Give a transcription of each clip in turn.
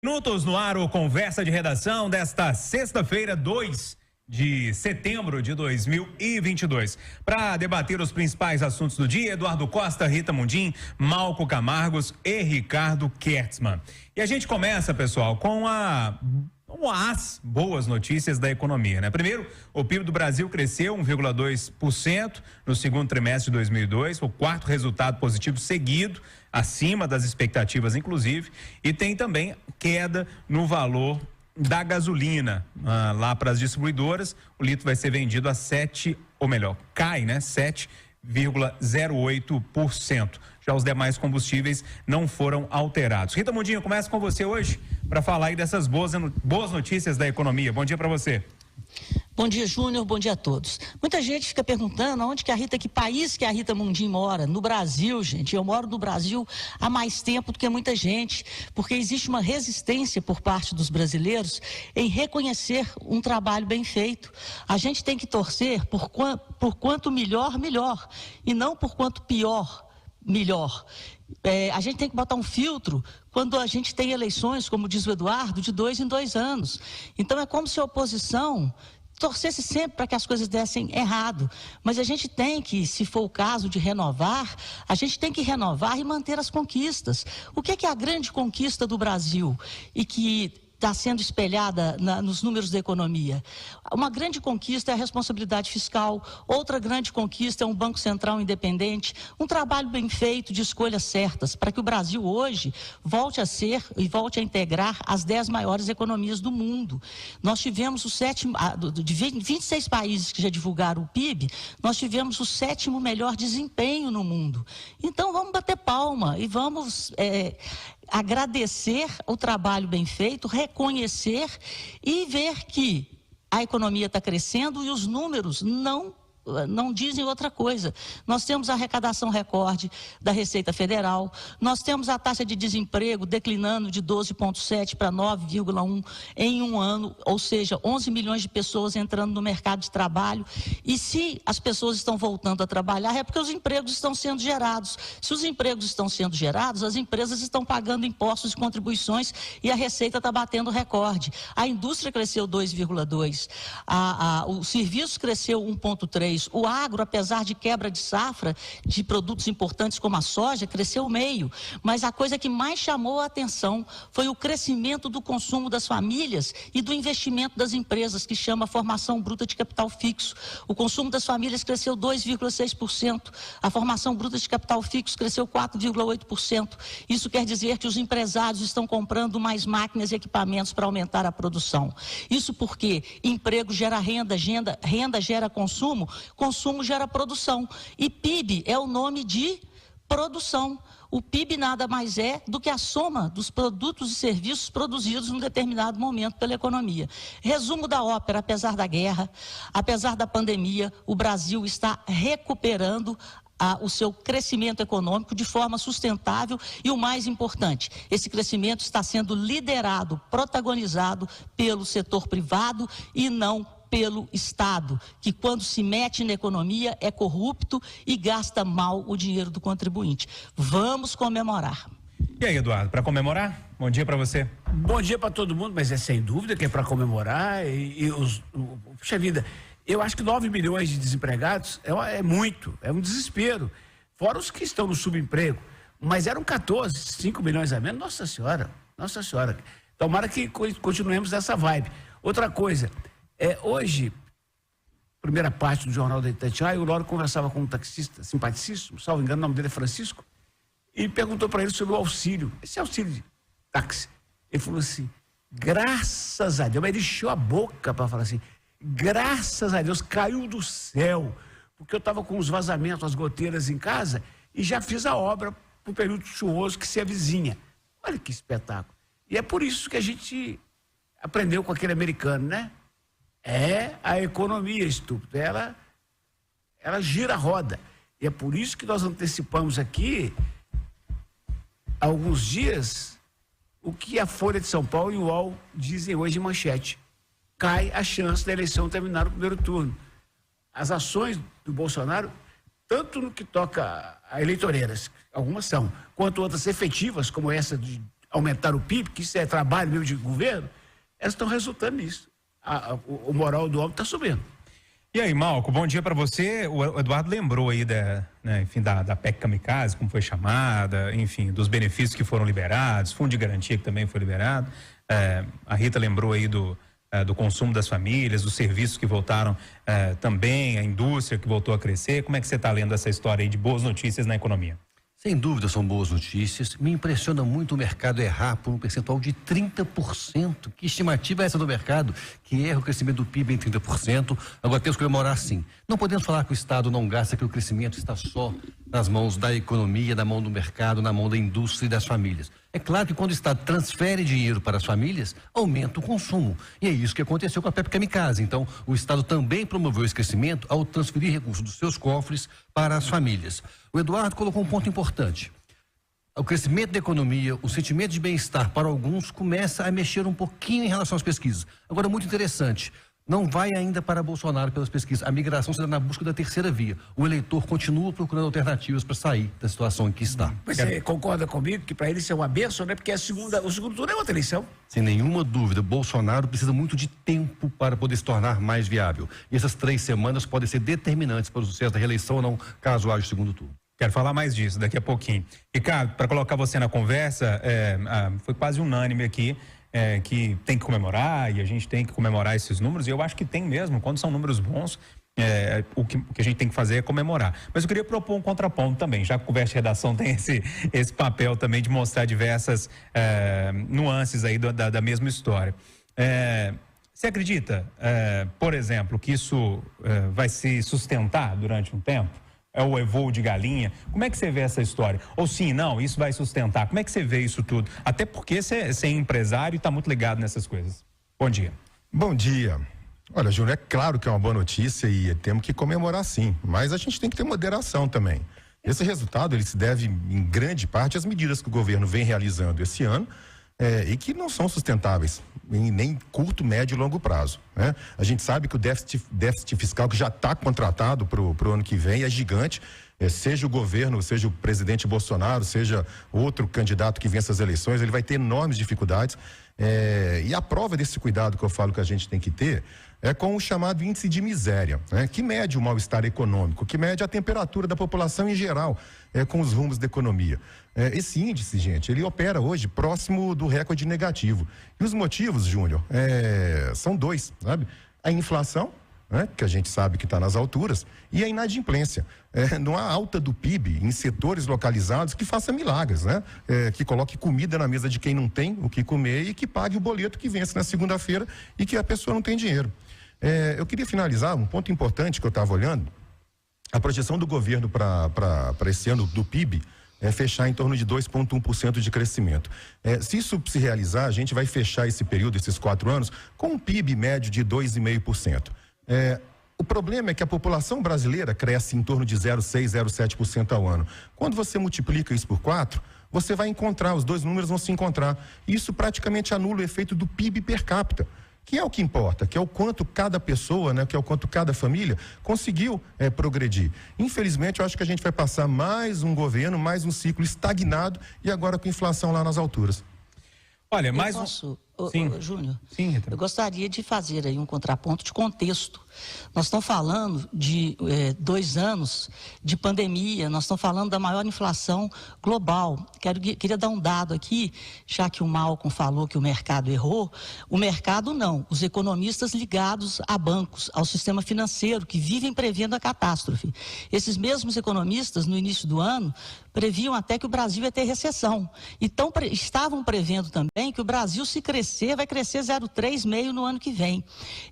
Minutos no ar, o Conversa de Redação desta sexta-feira, 2 de setembro de 2022. Para debater os principais assuntos do dia, Eduardo Costa, Rita Mundim, Malco Camargos e Ricardo Kertzmann. E a gente começa, pessoal, com as boas notícias da economia, né? Primeiro, o PIB do Brasil cresceu 1,2% no segundo trimestre de 2002, o quarto resultado positivo seguido, acima das expectativas, inclusive, e tem também queda no valor da gasolina lá para as distribuidoras. O litro vai ser vendido a cai, né? 7,08%. Já os demais combustíveis não foram alterados. Rita Mundinho, começa com você hoje para falar aí dessas boas notícias da economia. Bom dia para você. Bom dia, Júnior, bom dia a todos. Muita gente fica perguntando que país que a Rita Mundim mora. No Brasil, gente. Eu moro no Brasil há mais tempo do que muita gente, porque existe uma resistência por parte dos brasileiros em reconhecer um trabalho bem feito. A gente tem que torcer por quanto melhor, melhor, e não por quanto pior, melhor. A gente tem que botar um filtro quando a gente tem eleições, como diz o Eduardo, de 2 em 2 anos. Então é como se a oposição torcesse sempre para que as coisas dessem errado, mas a gente tem que, se for o caso de renovar, a gente tem que renovar e manter as conquistas. O que é a grande conquista do Brasil e que está sendo espelhada nos números da economia? Uma grande conquista é a responsabilidade fiscal, outra grande conquista é um Banco Central independente, um trabalho bem feito de escolhas certas, para que o Brasil hoje volte a ser e volte a integrar as 10 maiores economias do mundo. Nós tivemos o sétimo, de 26 países que já divulgaram o PIB, nós tivemos o 7º melhor desempenho no mundo. Então vamos bater palma e vamos agradecer o trabalho bem feito, reconhecer e ver que a economia está crescendo e os números não dizem outra coisa. Nós temos a arrecadação recorde da Receita Federal, nós temos a taxa de desemprego declinando de 12,7 para 9,1 em um ano, ou seja, 11 milhões de pessoas entrando no mercado de trabalho. E se as pessoas estão voltando a trabalhar, é porque os empregos estão sendo gerados. Se os empregos estão sendo gerados, as empresas estão pagando impostos e contribuições e a Receita está batendo recorde. A indústria cresceu 2,2, o serviço cresceu 1,3, o agro, apesar de quebra de safra de produtos importantes como a soja, cresceu 0,5. Mas a coisa que mais chamou a atenção foi o crescimento do consumo das famílias e do investimento das empresas, que chama formação bruta de capital fixo. O consumo das famílias cresceu 2,6%, a formação bruta de capital fixo cresceu 4,8%. Isso quer dizer que os empresários estão comprando mais máquinas e equipamentos para aumentar a produção. Isso porque emprego gera renda, renda gera consumo, consumo gera produção. E PIB é o nome de produção. O PIB nada mais é do que a soma dos produtos e serviços produzidos num determinado momento pela economia. Resumo da ópera: apesar da guerra, apesar da pandemia, o Brasil está recuperando o seu crescimento econômico de forma sustentável e, o mais importante, esse crescimento está sendo liderado, protagonizado pelo setor privado e não pelo Estado, que quando se mete na economia é corrupto e gasta mal o dinheiro do contribuinte. Vamos comemorar. E aí, Eduardo, para comemorar? Bom dia para você. Bom dia para todo mundo, mas é sem dúvida que é para comemorar puxa vida, eu acho que 9 milhões de desempregados é muito, é um desespero, fora os que estão no subemprego, mas eram 5 milhões a menos, nossa senhora, tomara que continuemos nessa vibe. Outra coisa, hoje, primeira parte do Jornal da Itatiaia, o Loro conversava com um taxista simpaticíssimo, salvo engano, o nome dele é Francisco, e perguntou para ele sobre o auxílio, esse auxílio de táxi. Ele falou assim, graças a Deus, mas ele encheu a boca para falar assim, graças a Deus, caiu do céu, porque eu estava com os vazamentos, as goteiras em casa, e já fiz a obra para o período chuvoso que se avizinha. Olha que espetáculo. E é por isso que a gente aprendeu com aquele americano, né? É a economia, estúpido. Ela gira a roda. E é por isso que nós antecipamos aqui, há alguns dias, o que a Folha de São Paulo e o UOL dizem hoje em manchete. Cai a chance da eleição terminar no primeiro turno. As ações do Bolsonaro, tanto no que toca a eleitoreiras, algumas são, quanto outras efetivas, como essa de aumentar o PIB, que isso é trabalho mesmo de governo, elas estão resultando nisso. O moral do homem está subindo. E aí, Malco, bom dia para você. O Eduardo lembrou aí da PEC Kamikaze, como foi chamada, enfim, dos benefícios que foram liberados, fundo de garantia que também foi liberado. A Rita lembrou aí do consumo das famílias, dos serviços que voltaram também, a indústria que voltou a crescer. Como é que você está lendo essa história aí de boas notícias na economia? Sem dúvida são boas notícias. Me impressiona muito o mercado errar por um percentual de 30%. Que estimativa é essa do mercado? Que erra o crescimento do PIB em 30%. Agora temos que comemorar sim. Não podemos falar que o Estado não gasta, que o crescimento está só nas mãos da economia, na mão do mercado, na mão da indústria e das famílias. É claro que quando o Estado transfere dinheiro para as famílias, aumenta o consumo. E é isso que aconteceu com a PEC Kamikaze. Então, o Estado também promoveu esse crescimento ao transferir recursos dos seus cofres para as famílias. O Eduardo colocou um ponto importante. O crescimento da economia, o sentimento de bem-estar para alguns começa a mexer um pouquinho em relação às pesquisas. Agora, muito interessante. Não vai ainda para Bolsonaro pelas pesquisas. A migração será na busca da terceira via. O eleitor continua procurando alternativas para sair da situação em que está. Mas você concorda comigo que para ele isso é uma bênção, né? Porque o segundo turno é outra eleição. Sem nenhuma dúvida, Bolsonaro precisa muito de tempo para poder se tornar mais viável. E essas 3 semanas podem ser determinantes para o sucesso da reeleição ou não, caso haja o segundo turno. Quero falar mais disso daqui a pouquinho. Ricardo, para colocar você na conversa, foi quase unânime aqui. Que tem que comemorar e a gente tem que comemorar esses números, e eu acho que tem mesmo, quando são números bons, o que a gente tem que fazer é comemorar. Mas eu queria propor um contraponto também, já que a Conversa de Redação tem esse papel também de mostrar diversas nuances aí da mesma história. Você acredita, por exemplo, que isso vai se sustentar durante um tempo? É o voo de galinha? Como é que você vê essa história? Ou sim, não, isso vai sustentar. Como é que você vê isso tudo? Até porque você é empresário e está muito ligado nessas coisas. Bom dia. Bom dia. Olha, Júnior, é claro que é uma boa notícia e temos que comemorar sim, mas a gente tem que ter moderação também. Esse resultado, ele se deve em grande parte às medidas que o governo vem realizando esse ano e que não são sustentáveis em nem curto, médio e longo prazo, né? A gente sabe que o déficit fiscal que já está contratado pro ano que vem é gigante, seja o governo, seja o presidente Bolsonaro, seja outro candidato que vença as eleições, ele vai ter enormes dificuldades, e a prova desse cuidado que eu falo que a gente tem que ter é com o chamado índice de miséria, né? Que mede o mal-estar econômico, que mede a temperatura da população em geral, com os rumos da economia. Esse índice, gente, ele opera hoje próximo do recorde negativo. E os motivos, Júnior, são 2, sabe? A inflação, né? Que a gente sabe que está nas alturas, e a inadimplência. Não há alta do PIB em setores localizados que faça milagres, né? Que coloque comida na mesa de quem não tem o que comer e que pague o boleto que vence na segunda-feira e que a pessoa não tem dinheiro. Eu queria finalizar um ponto importante que eu estava olhando. A projeção do governo para esse ano do PIB é fechar em torno de 2,1% de crescimento. Se isso se realizar, a gente vai fechar esse período, esses 4 anos, com um PIB médio de 2,5%. O problema é que a população brasileira cresce em torno de 0,6%, 0,7% ao ano. Quando você multiplica isso por 4, você vai encontrar, os 2 números vão se encontrar. Isso praticamente anula o efeito do PIB per capita, que é o que importa, que é o quanto cada pessoa, né, que é o quanto cada família conseguiu progredir. Infelizmente, eu acho que a gente vai passar mais um governo, mais um ciclo estagnado e agora com inflação lá nas alturas. Olha, mais Júnior, sim, Rita. Eu gostaria de fazer aí um contraponto de contexto. Nós estamos falando de 2 anos de pandemia, nós estamos falando da maior inflação global. Queria dar um dado aqui, já que o Malcolm falou que o mercado errou. O mercado não, os economistas ligados a bancos, ao sistema financeiro, que vivem prevendo a catástrofe. Esses mesmos economistas, no início do ano, previam até que o Brasil ia ter recessão. Então, estavam prevendo também que o Brasil, se crescer, vai crescer 0,3,5% no ano que vem.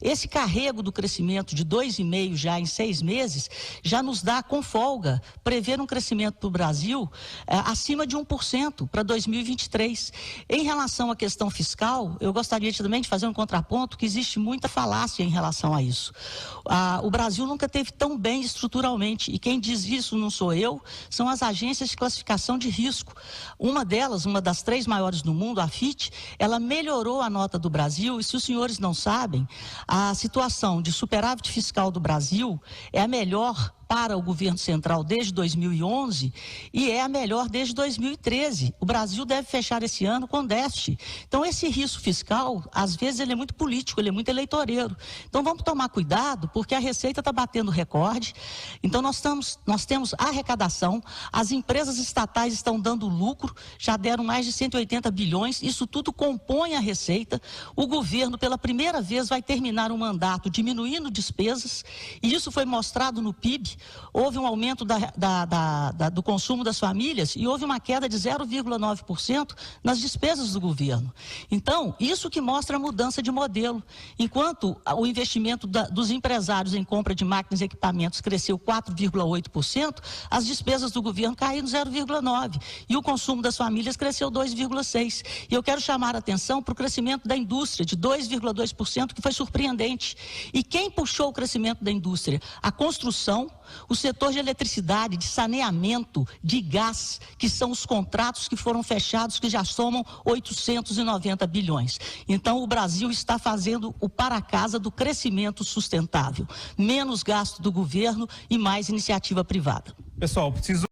Esse carrego do crescimento de 2,5% já em 6 meses, já nos dá com folga prever um crescimento para o Brasil acima de 1% para 2023. Em relação à questão fiscal, eu gostaria também de fazer um contraponto, que existe muita falácia em relação a isso. O Brasil nunca teve tão bem estruturalmente, e quem diz isso não sou eu, são as agências de classificação de risco. Uma delas, uma das 3 maiores do mundo, a Fitch, ela melhorou a nota do Brasil, e se os senhores não sabem, a situação de superávit fiscal do Brasil é a melhor para o governo central desde 2011 e é a melhor desde 2013. O Brasil deve fechar esse ano com déficit. Então, esse risco fiscal, às vezes, ele é muito político, ele é muito eleitoreiro. Então, vamos tomar cuidado, porque a Receita está batendo recorde. Então, nós temos arrecadação, as empresas estatais estão dando lucro, já deram mais de 180 bilhões, isso tudo compõe a Receita. O governo, pela primeira vez, vai terminar um mandato diminuindo despesas, e isso foi mostrado no PIB. Houve um aumento do consumo das famílias e houve uma queda de 0,9% nas despesas do governo. Então, isso que mostra a mudança de modelo. Enquanto o investimento dos empresários em compra de máquinas e equipamentos cresceu 4,8%, as despesas do governo caíram 0,9%. E o consumo das famílias cresceu 2,6%. E eu quero chamar a atenção para o crescimento da indústria, de 2,2%, que foi surpreendente. E quem puxou o crescimento da indústria? A construção, o setor de eletricidade, de saneamento, de gás, que são os contratos que foram fechados, que já somam 890 bilhões. Então, o Brasil está fazendo o para casa do crescimento sustentável. Menos gasto do governo e mais iniciativa privada. Pessoal, preciso